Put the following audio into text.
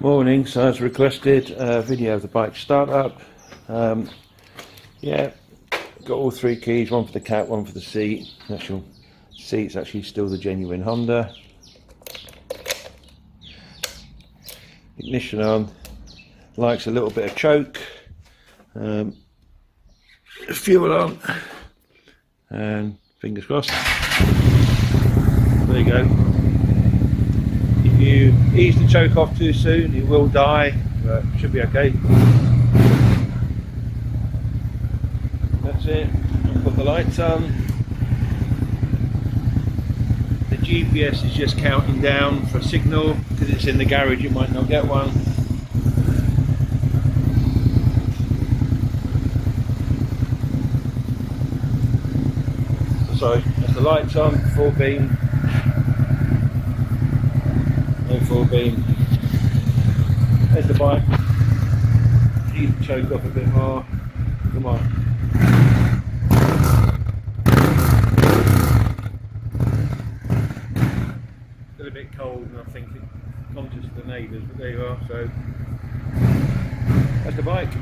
Morning, so as requested, video of the bike startup. Yeah, got all three keys, one for the cat, one for the seat. The actual seat's actually still the genuine Honda. Ignition on, likes a little bit of choke. Fuel on, and fingers crossed. There you go. If you ease the choke off too soon, it will die, but it should be okay. That's it. I'll put the lights on. The GPS is just counting down for a signal, because it's in the garage, you might not get one. So that's the lights on, full beam. No full beam. There's the bike. Ease the choke off a bit more. Come on. Still a bit cold, and I think it's conscious of the neighbours, but there you are. So that's the bike.